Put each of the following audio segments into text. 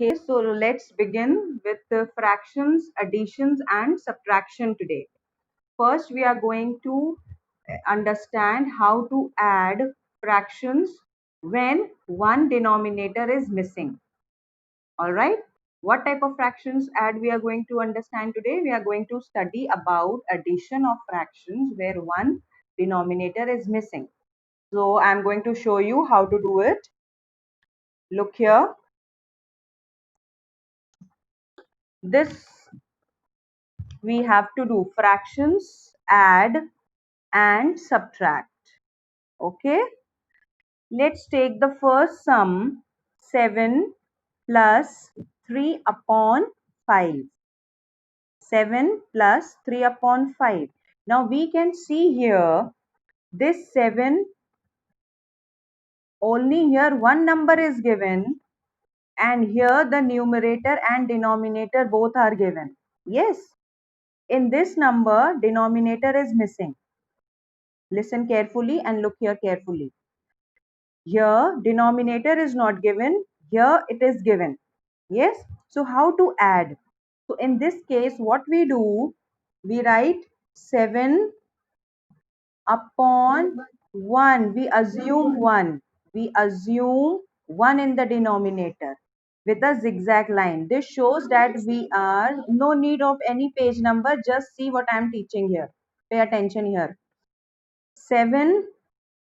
Okay, so let's begin with the fractions, additions and subtraction today. First, we are going to understand how to add fractions when one denominator is missing. All right. What type of fractions add we are going to understand today? We are going to study about addition of fractions where one denominator is missing. So I'm going to show you how to do it. Look here. This we have to do fractions, add and subtract. Okay. Let's take the first sum, 7 plus 3 upon 5. 7 plus 3 upon 5. Now we can see here this 7, only here one number is given, and here the numerator and denominator both are given. Yes, in this number denominator is missing. Listen carefully and look here carefully. Here denominator is not given, here it is given. Yes, so how to add? So in this case what we do, we write 7 upon 1. We assume 1. We assume 1 in the denominator with a zigzag line. This shows that we are no need of any page number. Just see what I am teaching here. Pay attention here. 7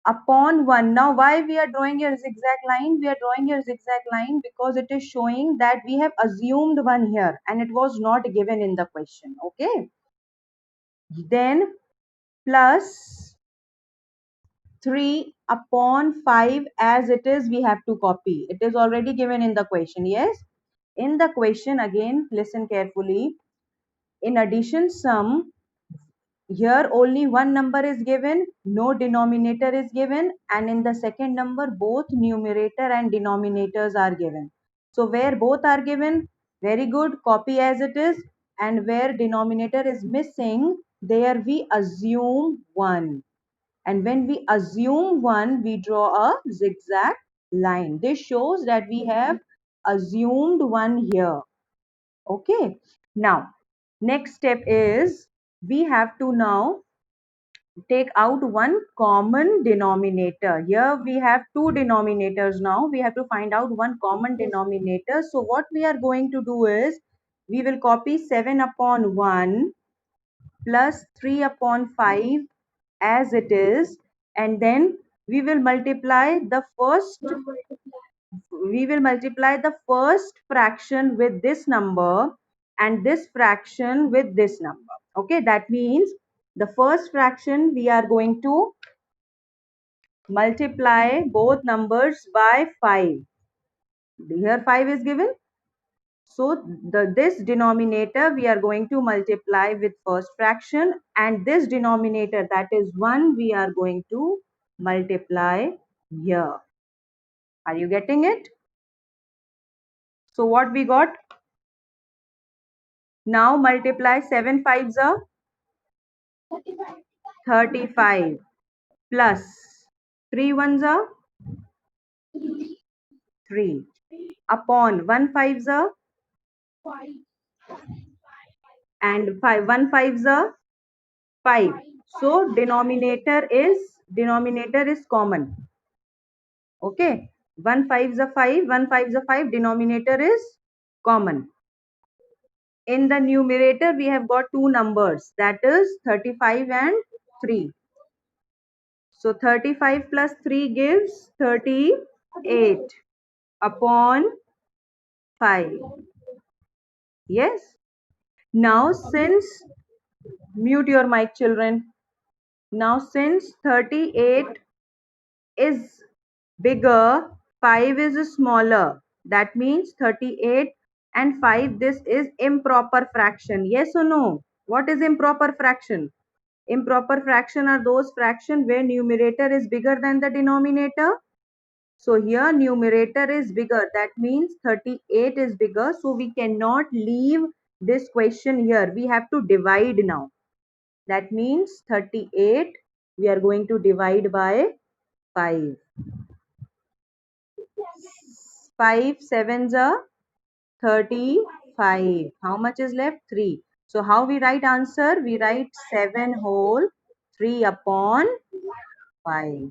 upon 1. Now why we are drawing a zigzag line? We are drawing a zigzag line because it is showing that we have assumed 1 here and it was not given in the question. Okay. Then plus 3 upon 5, as it is we have to copy. It is already given in the question. Yes. In the question, again listen carefully. In addition sum, here only one number is given, no denominator is given, and in the second number both numerator and denominators are given. So where both are given, very good, copy as it is, and where denominator is missing, there we assume 1. And when we assume 1, we draw a zigzag line. This shows that we have assumed 1 here. Okay. Now, next step is we have to now take out one common denominator. Here we have two denominators now. We have to find out one common denominator. So what we are going to do is we will copy 7 upon 1 plus 3 upon 5 as it is, and then we will multiply the first fraction with this number and this fraction with this number. Okay, that means the first fraction we are going to multiply both numbers by 5. Here 5 is given, so this denominator we are going to multiply with first fraction, and this denominator, that is 1, we are going to multiply here. Are you getting it? So what we got? Now multiply 7 fives are 35 plus 3 ones are 3 upon 1 fives are and 5 1 fives are 5. So denominator is common. Okay, 1 fives are 5, 1 fives are 5, denominator is common. In the numerator we have got two numbers, that is 35 and 3. So 35 plus 3 gives 38 upon 5. Yes. Now since, mute your mic children. Now since 38 is bigger, 5 is smaller. That means 38 and 5, this is improper fraction. Yes or no? What is improper fraction? Improper fraction are those fraction where numerator is bigger than the denominator. So here numerator is bigger. That means 38 is bigger. So we cannot leave this question here. We have to divide now. That means 38 we are going to divide by 5. 5 sevens are 35. How much is left? 3. So how we write answer? We write 7 whole 3 upon 5.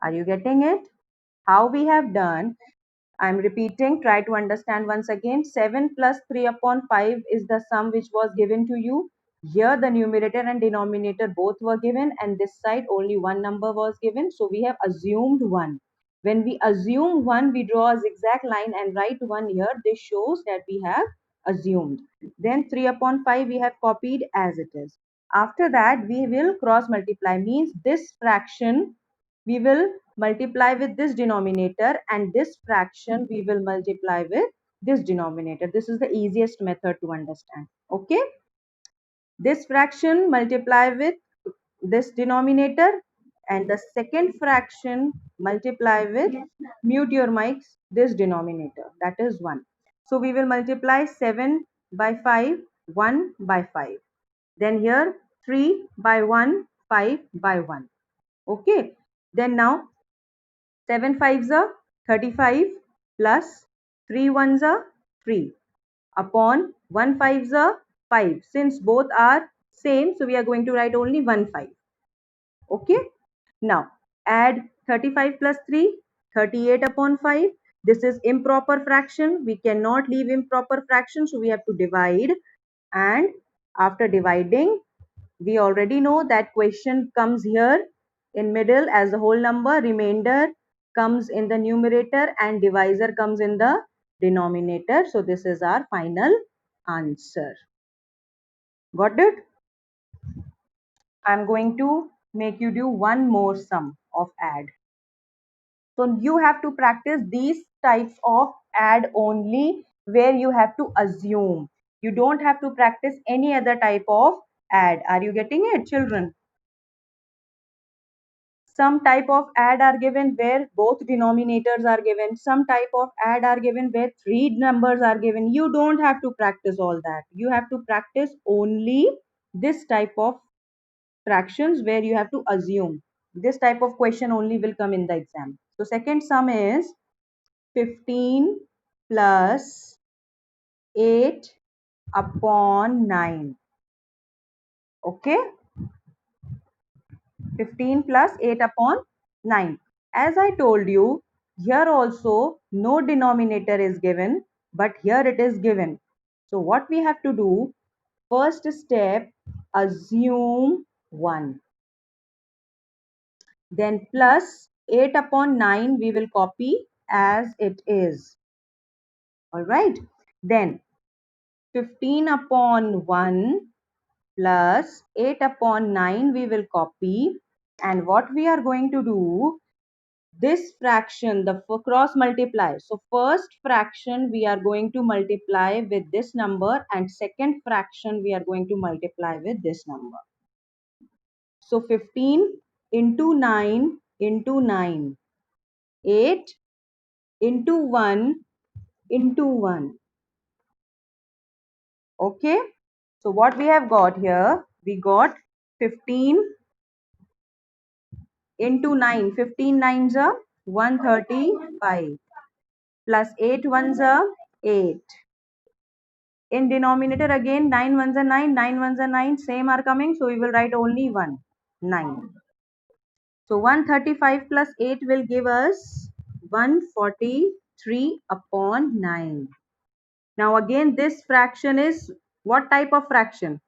Are you getting it? How we have done? I'm repeating, try to understand once again. 7 plus 3 upon 5 is the sum which was given to you. Here the numerator and denominator both were given, and this side only one number was given. So we have assumed 1. When we assume 1, we draw a zigzag line and write 1 here. This shows that we have assumed. Then 3 upon 5 we have copied as it is. After that we will cross multiply, means this fraction we will multiply with this denominator, and this fraction we will multiply with this denominator. This is the easiest method to understand. Okay, this fraction multiply with this denominator, and the second fraction multiply with, mute your mics, this denominator, that is 1. So we will multiply 7 by 5, 1 by 5. Then here 3 by 1, 5 by 1. Okay, then now 7 fives are 35 plus 3 ones are 3 upon 1 fives are 5. Since both are same, so we are going to write only 1 5. Okay. Now add 35 plus 3, 38 upon 5. This is improper fraction. We cannot leave improper fraction, so we have to divide. And after dividing, we already know that question comes here in middle as a whole number, remainder comes in the numerator, and divisor comes in the denominator. So this is our final answer. Got it? I'm going to make you do one more sum of add. So you have to practice these types of add only, where you have to assume. You don't have to practice any other type of add. Are you getting it, children? Some type of add are given where both denominators are given. Some type of add are given where three numbers are given. You don't have to practice all that. You have to practice only this type of fractions where you have to assume. This type of question only will come in the exam. So second sum is 15 plus 8 upon 9. Okay, 15 plus 8 upon 9. As I told you, here also no denominator is given, but here it is given. So what we have to do, first step, assume 1. Then plus 8 upon 9 we will copy as it is. Alright. Then 15 upon 1 plus 8 upon 9 we will copy, and what we are going to do, this fraction, the cross multiply. So first fraction we are going to multiply with this number, and second fraction we are going to multiply with this number. So 15 into 9 into 9, 8 into 1 into 1. Okay, so what we have got here, we got 15 into 9. 15 nines are 135 plus 8 ones are 8. In denominator again 9 ones are 9, 9 ones are 9, same are coming, so we will write only 1, 9. So 135 plus 8 will give us 143 upon 9. Now again this fraction is what type of fraction?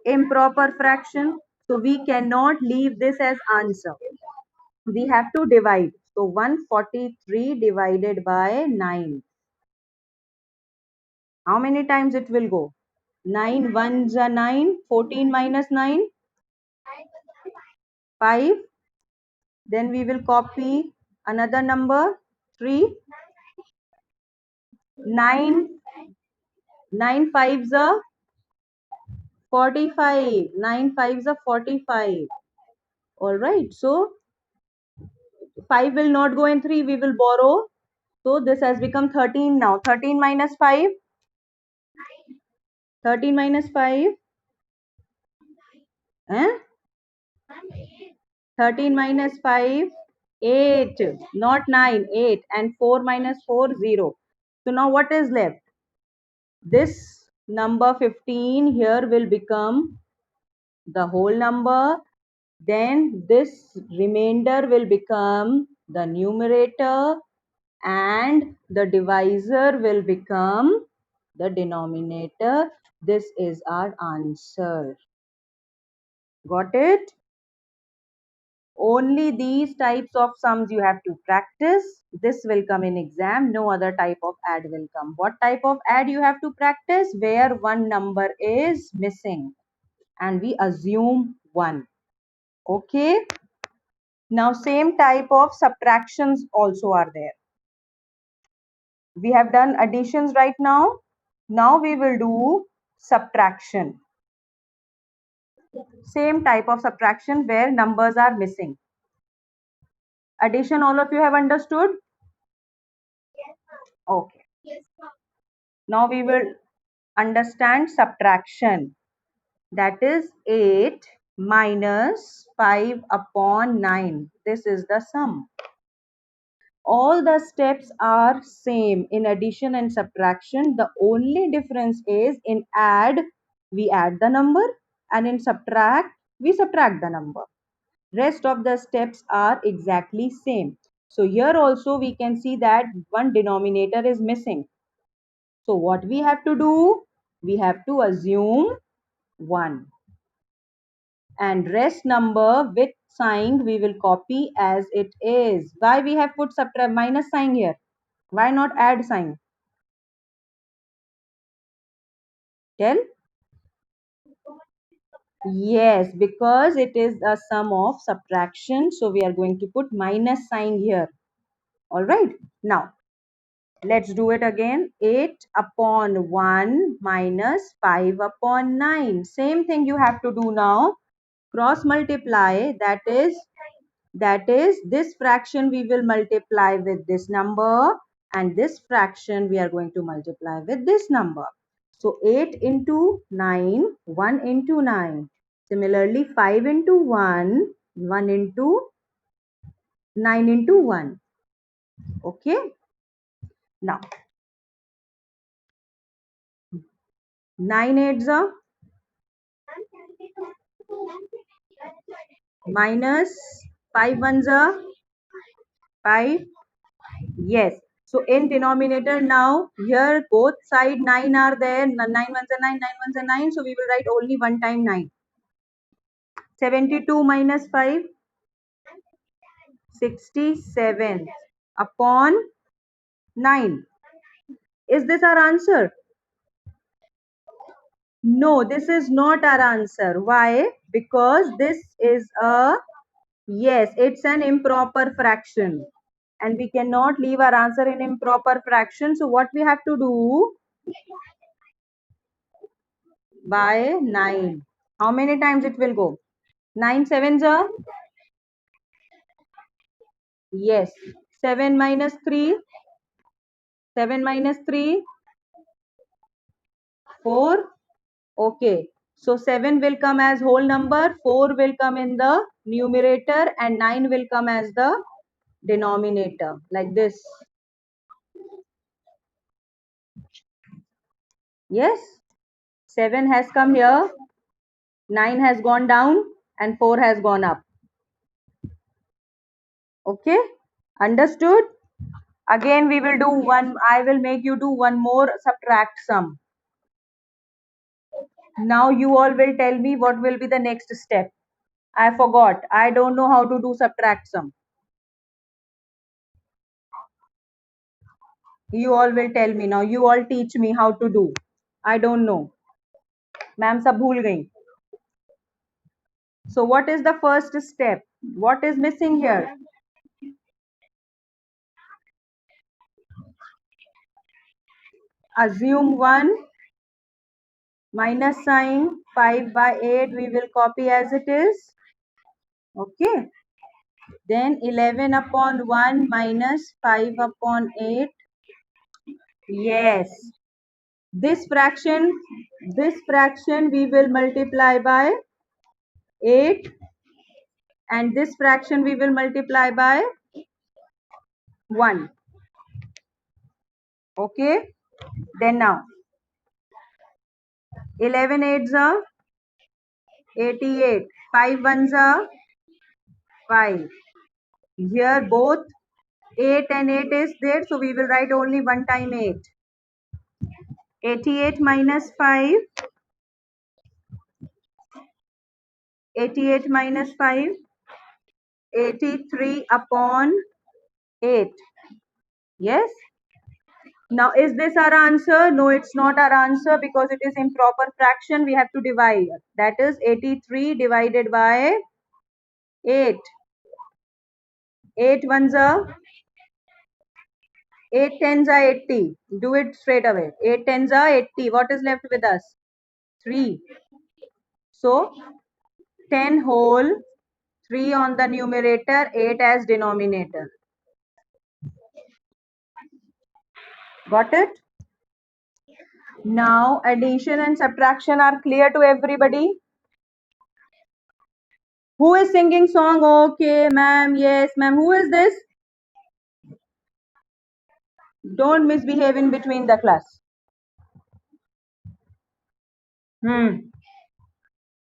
Improper fraction. So we cannot leave this as answer. We have to divide. So 143 divided by 9. How many times it will go? 9 ones are 9. 14 minus 9? 5. Then we will copy another number 3. 9. 9 fives are 45. 9 fives are 45. Alright. So 5 will not go in 3. We will borrow. So this has become 13 now. 13 minus 5? 13 minus 5? Eh? 13 minus 5? 8, not 9, 8. And 4 minus 4, 0. So now what is left? This number 15 here will become the whole number. Then this remainder will become the numerator and the divisor will become the denominator. This is our answer. Got it? Only these types of sums you have to practice. This will come in exam. No other type of add will come. What type of add you have to practice? Where one number is missing and we assume 1. Okay. Now same type of subtractions also are there. We have done additions right now. Now we will do subtraction. Same type of subtraction where numbers are missing. Addition all of you have understood? Okay. Now we will understand subtraction. That is 8 minus 5 upon 9. This is the sum. All the steps are same in addition and subtraction. The only difference is in add, we add the number, and in subtract, we subtract the number. Rest of the steps are exactly same. So here also we can see that one denominator is missing. So what we have to do? We have to assume 1. And rest number with sign we will copy as it is. Why we have put subtract minus sign here? Why not add sign? Tell? Yes, because it is a sum of subtraction. So we are going to put minus sign here. Alright. Now, let's do it again. 8 upon 1 minus 5 upon 9. Same thing you have to do now. Cross multiply, that is this fraction we will multiply with this number and this fraction we are going to multiply with this number. So 8 into 9, 1 into 9. Similarly 5 into 1, 1 into 9 into 1. Okay. Now 9 8s are minus 5 1s are 5. Yes. So in denominator now, here both side 9 are there. 9 ones are 9, 9 ones are 9. So we will write only one time 9. 72 minus 5, 67 upon 9. Is this our answer? No, this is not our answer. Why? Because this is a, yes, it's an improper fraction. And we cannot leave our answer in improper fraction. So what we have to do? By 9. How many times it will go? 9 sevens are? Yes. 7 minus 3. 7 minus 3. 4. Okay. So 7 will come as whole number. 4 will come in the numerator. And 9 will come as the denominator. Like this. Yes. 7 has come here. 9 has gone down. And 4 has gone up. Okay. Understood? Again we will do one. I will make you do one more subtract sum. Now you all will tell me what will be the next step. I forgot. I don't know how to do subtract sum. You all will tell me now. You all teach me how to do. I don't know. Ma'am sab bhool gayi. So what is the first step? What is missing here? Assume 1 minus sign 5 by 8 we will copy as it is. Okay. Then 11 upon 1 minus 5 upon 8. Yes. This fraction we will multiply by 8 and this fraction we will multiply by 1. Okay. Then now 11 eights are 88. 5 ones are 5. Here both 8 and 8 is there, so we will write only one time 8. 88 minus 5. 88 minus 5. 83 upon 8. Yes. Now, is this our answer? No, it's not our answer because it is improper fraction. We have to divide. That is 83 divided by 8. 8 ones are 8 tens are 80. Do it straight away. 8 tens are 80. What is left with us? 3. So, 10 whole, 3 on the numerator, 8 as denominator. Got it? Now, addition and subtraction are clear to everybody. Who is singing song? Okay, ma'am. Yes, ma'am. Who is this? Don't misbehave in between the class.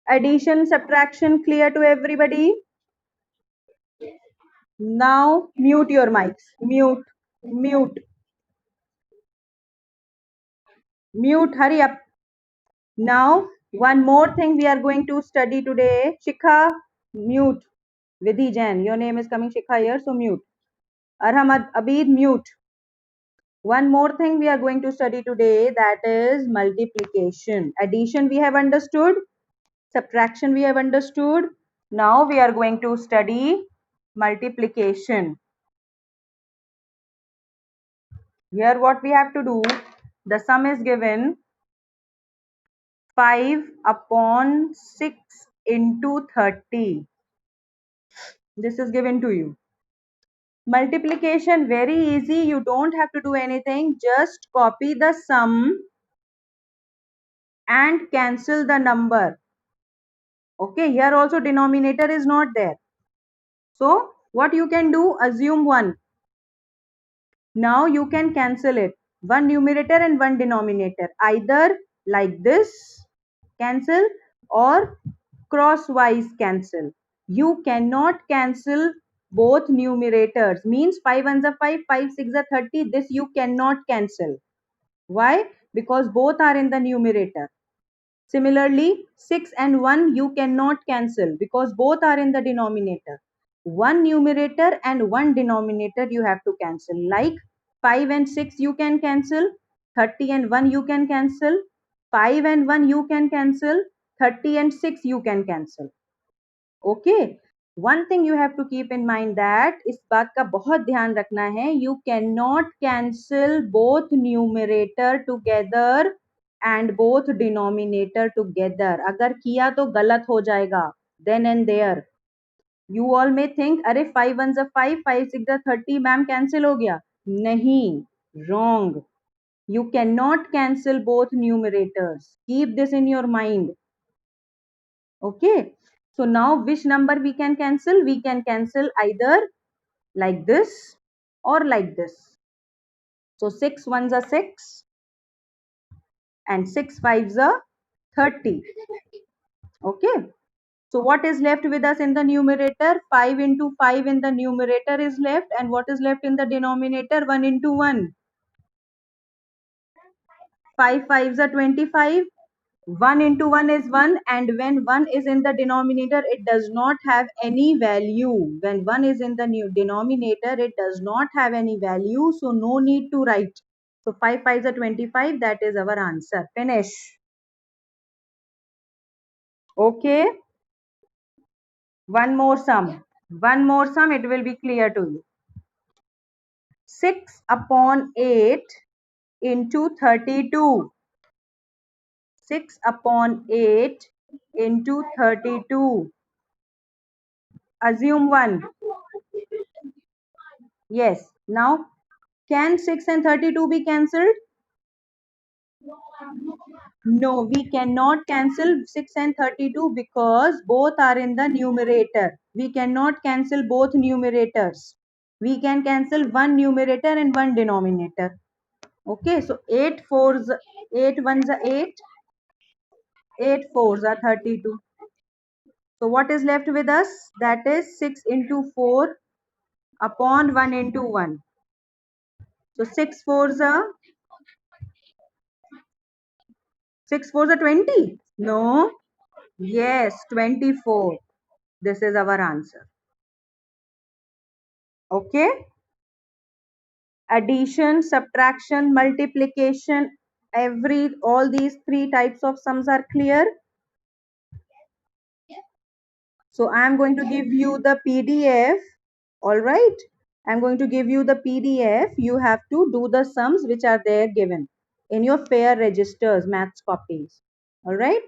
Addition, subtraction, clear to everybody? Now, mute your mics. Mute, mute, mute. Hurry up. Now, one more thing we are going to study today. Shikha, mute. Vidhi Jain, your name is coming Shikha here, so mute. Arham Abid, mute. One more thing we are going to study today, that is multiplication. Addition we have understood. Subtraction we have understood. Now we are going to study multiplication. Here what we have to do, the sum is given 5 upon 6 into 30. This is given to you. Multiplication very easy. You don't have to do anything. Just copy the sum and cancel the number. Okay, here also denominator is not there. So what you can do, assume 1. Now you can cancel it. One numerator and one denominator. Either like this, cancel, or crosswise cancel. You cannot cancel both numerators. Means 5 ones are 5, 5 6 are 30. This you cannot cancel. Why? Because both are in the numerator. Similarly, 6 and 1 you cannot cancel because both are in the denominator. One numerator and one denominator you have to cancel. Like 5 and 6 you can cancel, 30 and 1 you can cancel, 5 and 1 you can cancel, 30 and 6 you can cancel. Okay. One thing you have to keep in mind that इस बात का बहुत ध्यान रखना है, you cannot cancel both numerator together and both denominator together. अगर किया तो गलत हो जाएगा. Then and there. You all may think अरे 5 ones are 5, 5 6 are 30, ma'am cancel हो गया. नहीं, wrong. You cannot cancel both numerators. Keep this in your mind. Okay. So now which number we can cancel? We can cancel either like this or like this. So 6 ones are 6 and 6 fives are 30. Okay. So what is left with us in the numerator? 5 into 5 in the numerator is left, and what is left in the denominator? 1 into 1. 5 fives are 25. 1 into 1 is 1, and when 1 is in the denominator, it does not have any value. When 1 is in the new denominator, it does not have any value, so no need to write. So 5 5s are 25. That is our answer. Finish. Okay. One more sum. One more sum. It will be clear to you. 6 upon 8 into 32. 6 upon 8 into 32. Assume 1. Yes. Now, can 6 and 32 be cancelled? No, we cannot cancel 6 and 32 because both are in the numerator. We cannot cancel both numerators. we can cancel one numerator and one denominator. Okay, so 8 fours, 8 ones are 8, 8 fours are 32. So what is left with us? That is 6 into 4 upon 1 into 1. So 6 fours are 20. No. Yes, 24. This is our answer. Okay. Addition, subtraction, multiplication, all these three types of sums are clear. So I am going to give you the PDF. All right. I'm going to give you the PDF. You have to do the sums which are there given in your fair registers, maths copies. All right.